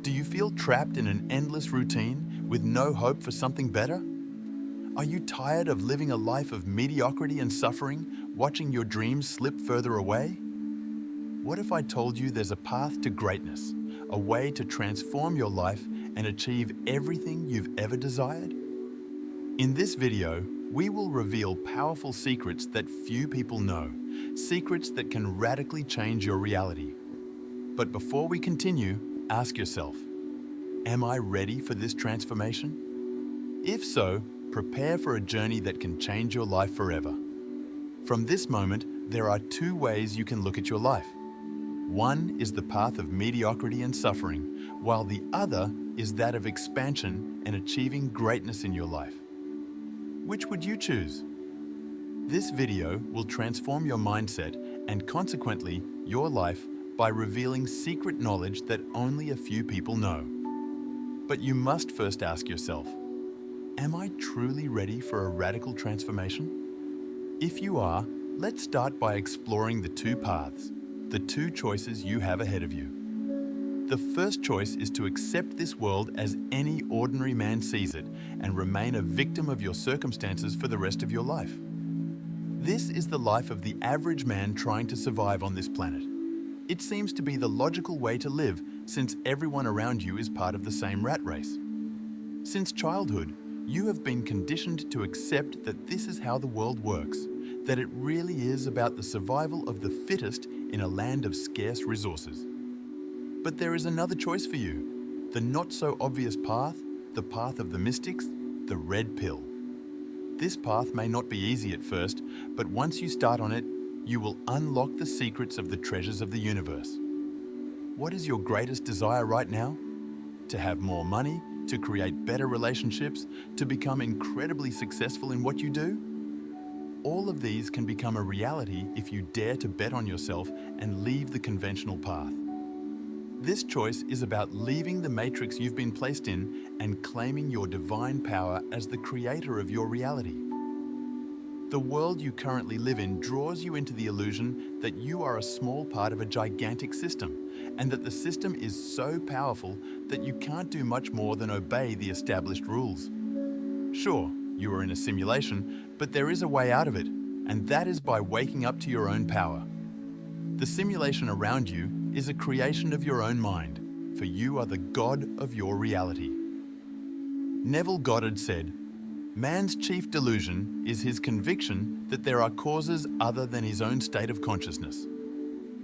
Do you feel trapped in an endless routine with no hope for something better? Are you tired of living a life of mediocrity and suffering, watching your dreams slip further away? What if I told you there's a path to greatness, a way to transform your life and achieve everything you've ever desired? In this video, we will reveal powerful secrets that few people know, secrets that can radically change your reality. But before we continue, ask yourself, am I ready for this transformation? If so, prepare for a journey that can change your life forever. From this moment, there are two ways you can look at your life. One is the path of mediocrity and suffering, while the other is that of expansion and achieving greatness in your life. Which would you choose? This video will transform your mindset and consequently your life by revealing secret knowledge that only a few people know. But you must first ask yourself, am I truly ready for a radical transformation? If you are, let's start by exploring the two paths, the two choices you have ahead of you. The first choice is to accept this world as any ordinary man sees it and remain a victim of your circumstances for the rest of your life. This is the life of the average man trying to survive on this planet. It seems to be the logical way to live since everyone around you is part of the same rat race. Since childhood, you have been conditioned to accept that this is how the world works, that it really is about the survival of the fittest in a land of scarce resources. But there is another choice for you, the not-so-obvious path, the path of the mystics, the red pill. This path may not be easy at first, but once you start on it, you will unlock the secrets of the treasures of the universe. What is your greatest desire right now? To have more money, to create better relationships, to become incredibly successful in what you do? All of these can become a reality if you dare to bet on yourself and leave the conventional path. This choice is about leaving the matrix you've been placed in and claiming your divine power as the creator of your reality. The world you currently live in draws you into the illusion that you are a small part of a gigantic system, and that the system is so powerful that you can't do much more than obey the established rules. Sure, you are in a simulation, but there is a way out of it, and that is by waking up to your own power. The simulation around you is a creation of your own mind, for you are the God of your reality. Neville Goddard said, "Man's chief delusion is his conviction that there are causes other than his own state of consciousness.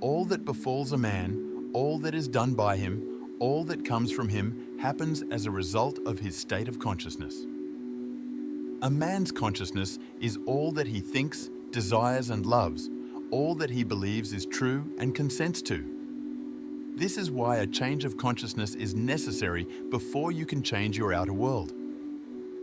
All that befalls a man, all that is done by him, all that comes from him happens as a result of his state of consciousness." A man's consciousness is all that he thinks, desires, and loves, all that he believes is true and consents to. This is why a change of consciousness is necessary before you can change your outer world.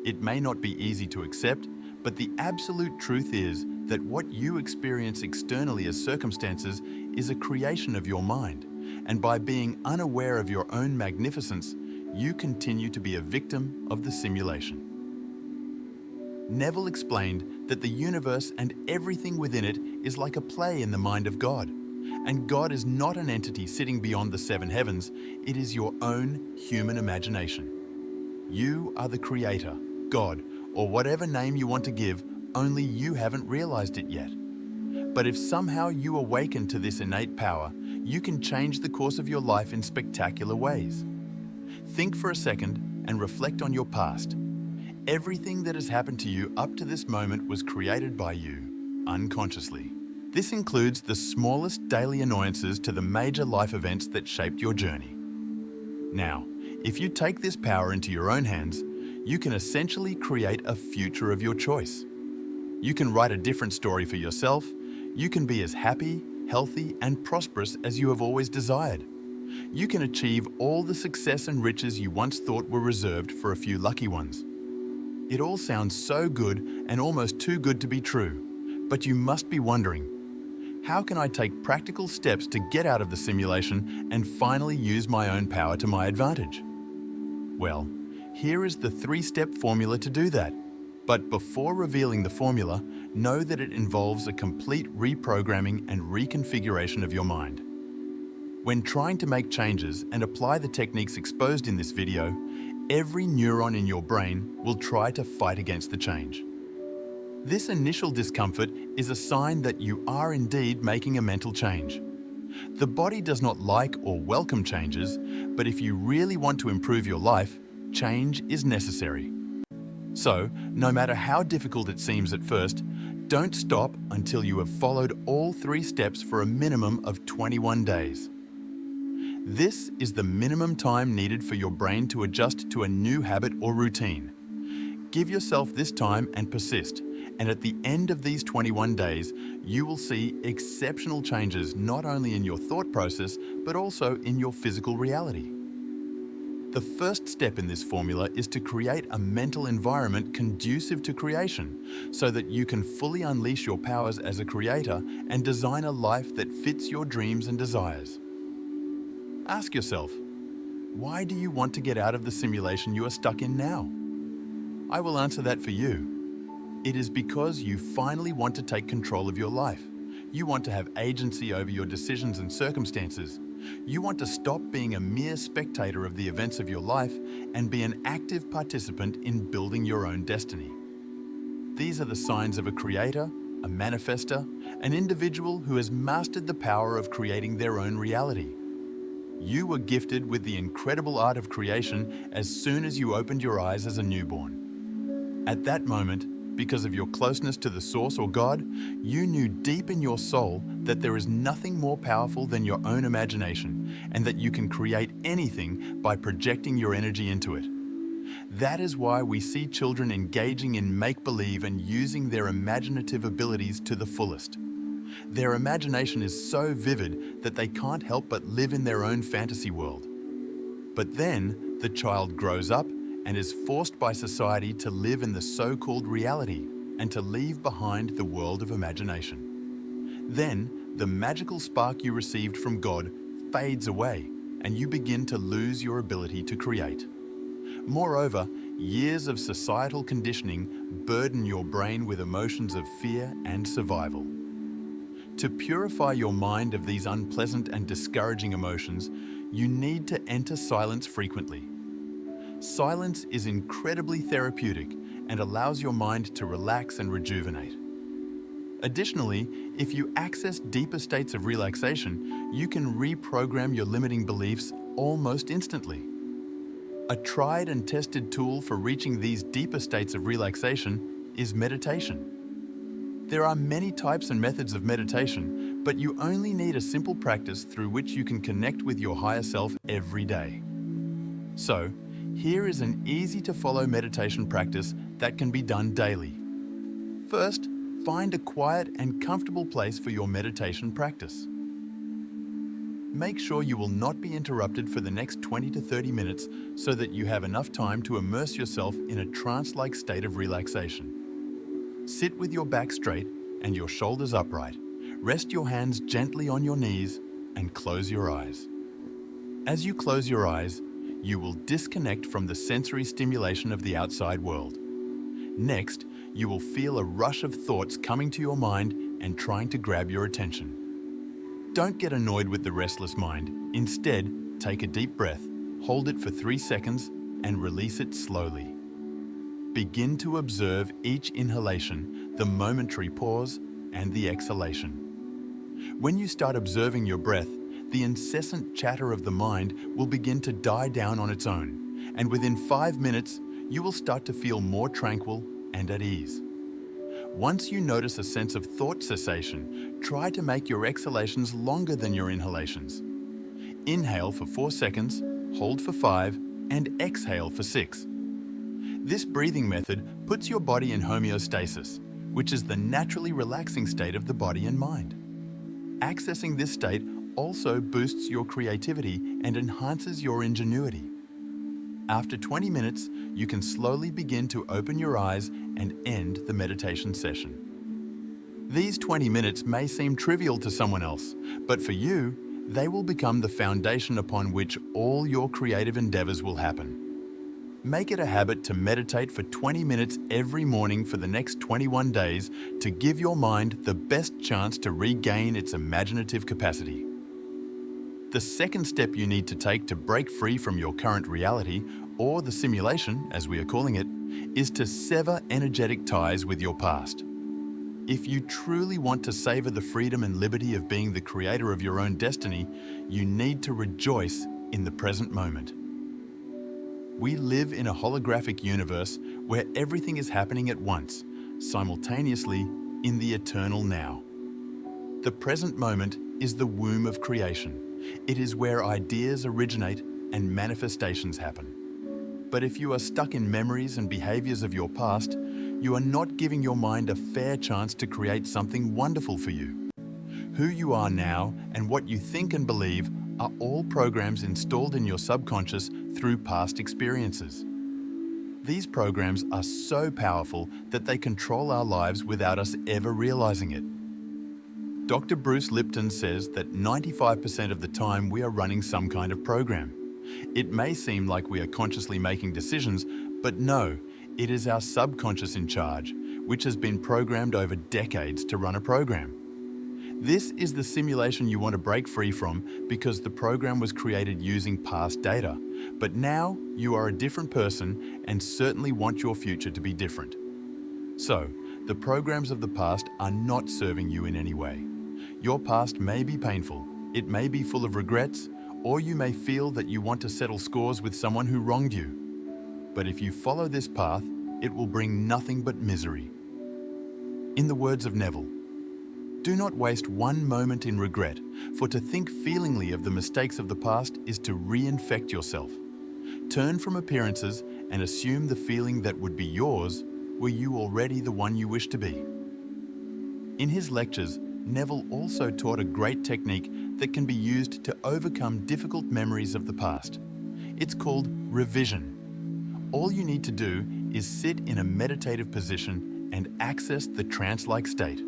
It may not be easy to accept, but the absolute truth is that what you experience externally as circumstances is a creation of your mind, and by being unaware of your own magnificence, you continue to be a victim of the simulation. Neville explained that the universe and everything within it is like a play in the mind of God. And God is not an entity sitting beyond the seven heavens, it is your own human imagination. You are the creator, God, or whatever name you want to give, only you haven't realized it yet. But if somehow you awaken to this innate power, you can change the course of your life in spectacular ways. Think for a second and reflect on your past. Everything that has happened to you up to this moment was created by you, unconsciously. This includes the smallest daily annoyances to the major life events that shaped your journey. Now, if you take this power into your own hands, you can essentially create a future of your choice. You can write a different story for yourself. You can be as happy, healthy, and prosperous as you have always desired. You can achieve all the success and riches you once thought were reserved for a few lucky ones. It all sounds so good and almost too good to be true, but you must be wondering, how can I take practical steps to get out of the simulation and finally use my own power to my advantage? Well, here is the 3-step formula to do that. But before revealing the formula, know that it involves a complete reprogramming and reconfiguration of your mind. When trying to make changes and apply the techniques exposed in this video, every neuron in your brain will try to fight against the change. This initial discomfort is a sign that you are indeed making a mental change. The body does not like or welcome changes, but if you really want to improve your life, change is necessary. So, no matter how difficult it seems at first, don't stop until you have followed all 3 steps for a minimum of 21 days. This is the minimum time needed for your brain to adjust to a new habit or routine. Give yourself this time and persist, and at the end of these 21 days, you will see exceptional changes not only in your thought process, but also in your physical reality. The first step in this formula is to create a mental environment conducive to creation, so that you can fully unleash your powers as a creator and design a life that fits your dreams and desires. Ask yourself, why do you want to get out of the simulation you are stuck in now? I will answer that for you. It is because you finally want to take control of your life. You want to have agency over your decisions and circumstances. You want to stop being a mere spectator of the events of your life and be an active participant in building your own destiny. These are the signs of a creator, a manifester, an individual who has mastered the power of creating their own reality. You were gifted with the incredible art of creation as soon as you opened your eyes as a newborn. At that moment, because of your closeness to the Source or God, you knew deep in your soul that there is nothing more powerful than your own imagination, and that you can create anything by projecting your energy into it. That is why we see children engaging in make-believe and using their imaginative abilities to the fullest. Their imagination is so vivid that they can't help but live in their own fantasy world. But then, the child grows up and is forced by society to live in the so-called reality and to leave behind the world of imagination. Then, the magical spark you received from God fades away and you begin to lose your ability to create. Moreover, years of societal conditioning burden your brain with emotions of fear and survival. To purify your mind of these unpleasant and discouraging emotions, you need to enter silence frequently. Silence is incredibly therapeutic and allows your mind to relax and rejuvenate. Additionally, if you access deeper states of relaxation, you can reprogram your limiting beliefs almost instantly. A tried and tested tool for reaching these deeper states of relaxation is meditation. There are many types and methods of meditation, but you only need a simple practice through which you can connect with your higher self every day. So, here is an easy-to-follow meditation practice that can be done daily. First, find a quiet and comfortable place for your meditation practice. Make sure you will not be interrupted for the next 20 to 30 minutes so that you have enough time to immerse yourself in a trance-like state of relaxation. Sit with your back straight and your shoulders upright. Rest your hands gently on your knees and close your eyes. As you close your eyes, you will disconnect from the sensory stimulation of the outside world. Next, you will feel a rush of thoughts coming to your mind and trying to grab your attention. Don't get annoyed with the restless mind. Instead, take a deep breath, hold it for 3 seconds, and release it slowly. Begin to observe each inhalation, the momentary pause, and the exhalation. When you start observing your breath, the incessant chatter of the mind will begin to die down on its own, and within 5 minutes, you will start to feel more tranquil and at ease. Once you notice a sense of thought cessation, try to make your exhalations longer than your inhalations. Inhale for 4 seconds, hold for 5, and exhale for 6. This breathing method puts your body in homeostasis, which is the naturally relaxing state of the body and mind. Accessing this state also boosts your creativity and enhances your ingenuity. After 20 minutes, you can slowly begin to open your eyes and end the meditation session. These 20 minutes may seem trivial to someone else, but for you, they will become the foundation upon which all your creative endeavors will happen. Make it a habit to meditate for 20 minutes every morning for the next 21 days to give your mind the best chance to regain its imaginative capacity. The second step you need to take to break free from your current reality, or the simulation, as we are calling it, is to sever energetic ties with your past. If you truly want to savor the freedom and liberty of being the creator of your own destiny, you need to rejoice in the present moment. We live in a holographic universe where everything is happening at once, simultaneously in the eternal now. The present moment is the womb of creation. It is where ideas originate and manifestations happen. But if you are stuck in memories and behaviors of your past, you are not giving your mind a fair chance to create something wonderful for you. Who you are now and what you think and believe are all programs installed in your subconscious through past experiences. These programs are so powerful that they control our lives without us ever realizing it. Dr. Bruce Lipton says that 95% of the time we are running some kind of program. It may seem like we are consciously making decisions, but no, it is our subconscious in charge, which has been programmed over decades to run a program. This is the simulation you want to break free from because the program was created using past data. But now you are a different person and certainly want your future to be different. So, the programs of the past are not serving you in any way. Your past may be painful, it may be full of regrets, or you may feel that you want to settle scores with someone who wronged you. But if you follow this path, it will bring nothing but misery. In the words of Neville, "Do not waste one moment in regret, for to think feelingly of the mistakes of the past is to reinfect yourself. Turn from appearances and assume the feeling that would be yours were you already the one you wish to be." In his lectures, Neville also taught a great technique that can be used to overcome difficult memories of the past. It's called revision. All you need to do is sit in a meditative position and access the trance-like state.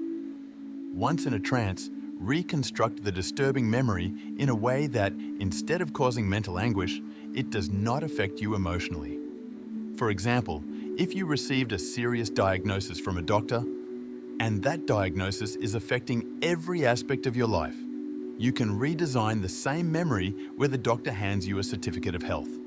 Once in a trance, reconstruct the disturbing memory in a way that, instead of causing mental anguish, it does not affect you emotionally. For example, if you received a serious diagnosis from a doctor, and that diagnosis is affecting every aspect of your life, you can redesign the same memory where the doctor hands you a certificate of health.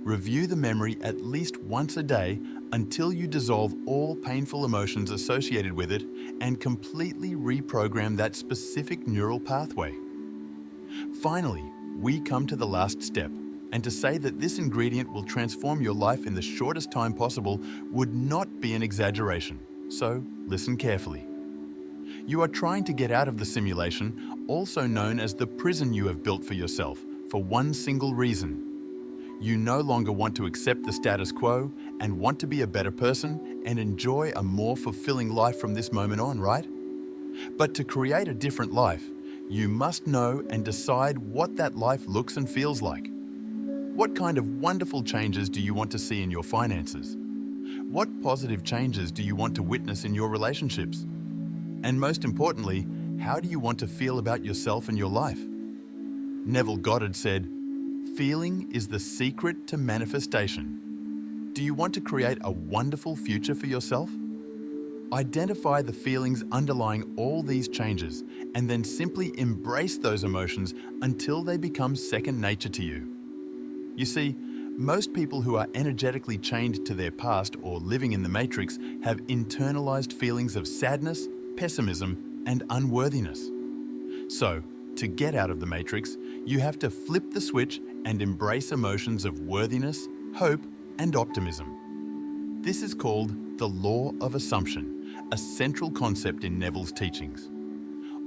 Review the memory at least once a day until you dissolve all painful emotions associated with it and completely reprogram that specific neural pathway. Finally, we come to the last step, and to say that this ingredient will transform your life in the shortest time possible would not be an exaggeration, so listen carefully. You are trying to get out of the simulation, also known as the prison you have built for yourself, for one single reason. You no longer want to accept the status quo and want to be a better person and enjoy a more fulfilling life from this moment on, right? But to create a different life, you must know and decide what that life looks and feels like. What kind of wonderful changes do you want to see in your finances? What positive changes do you want to witness in your relationships? And most importantly, how do you want to feel about yourself and your life? Neville Goddard said, "Feeling is the secret to manifestation." Do you want to create a wonderful future for yourself? Identify the feelings underlying all these changes and then simply embrace those emotions until they become second nature to you. You see, most people who are energetically chained to their past or living in the matrix have internalized feelings of sadness, pessimism, and unworthiness. So, to get out of the matrix, you have to flip the switch and embrace emotions of worthiness, hope, and optimism. This is called the law of assumption, a central concept in Neville's teachings.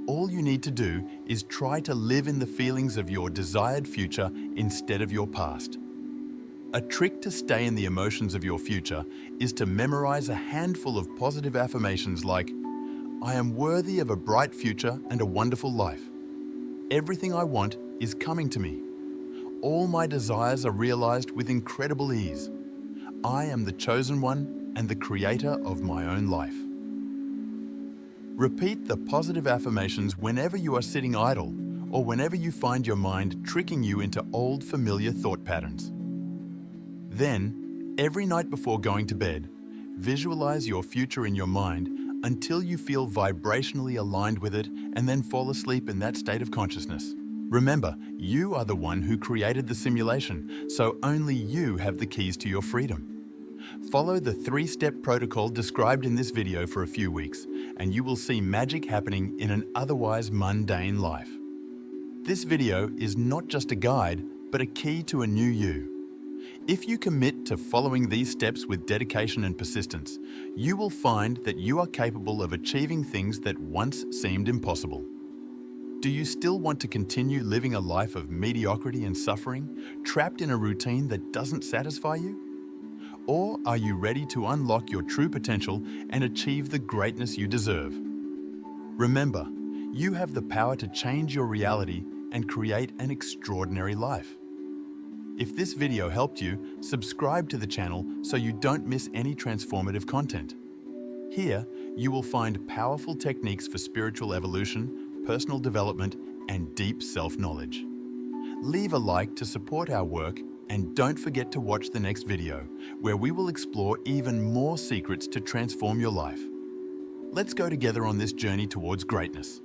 All you need to do is try to live in the feelings of your desired future instead of your past. A trick to stay in the emotions of your future is to memorize a handful of positive affirmations like, "I am worthy of a bright future and a wonderful life. Everything I want is coming to me. All my desires are realized with incredible ease. I am the chosen one and the creator of my own life." Repeat the positive affirmations whenever you are sitting idle or whenever you find your mind tricking you into old familiar thought patterns. Then, every night before going to bed, visualize your future in your mind until you feel vibrationally aligned with it and then fall asleep in that state of consciousness. Remember, you are the one who created the simulation, so only you have the keys to your freedom. Follow the 3-step protocol described in this video for a few weeks, and you will see magic happening in an otherwise mundane life. This video is not just a guide, but a key to a new you. If you commit to following these steps with dedication and persistence, you will find that you are capable of achieving things that once seemed impossible. Do you still want to continue living a life of mediocrity and suffering, trapped in a routine that doesn't satisfy you? Or are you ready to unlock your true potential and achieve the greatness you deserve? Remember, you have the power to change your reality and create an extraordinary life. If this video helped you, subscribe to the channel so you don't miss any transformative content. Here, you will find powerful techniques for spiritual evolution, personal development, and deep self-knowledge. Leave a like to support our work, and don't forget to watch the next video, where we will explore even more secrets to transform your life. Let's go together on this journey towards greatness.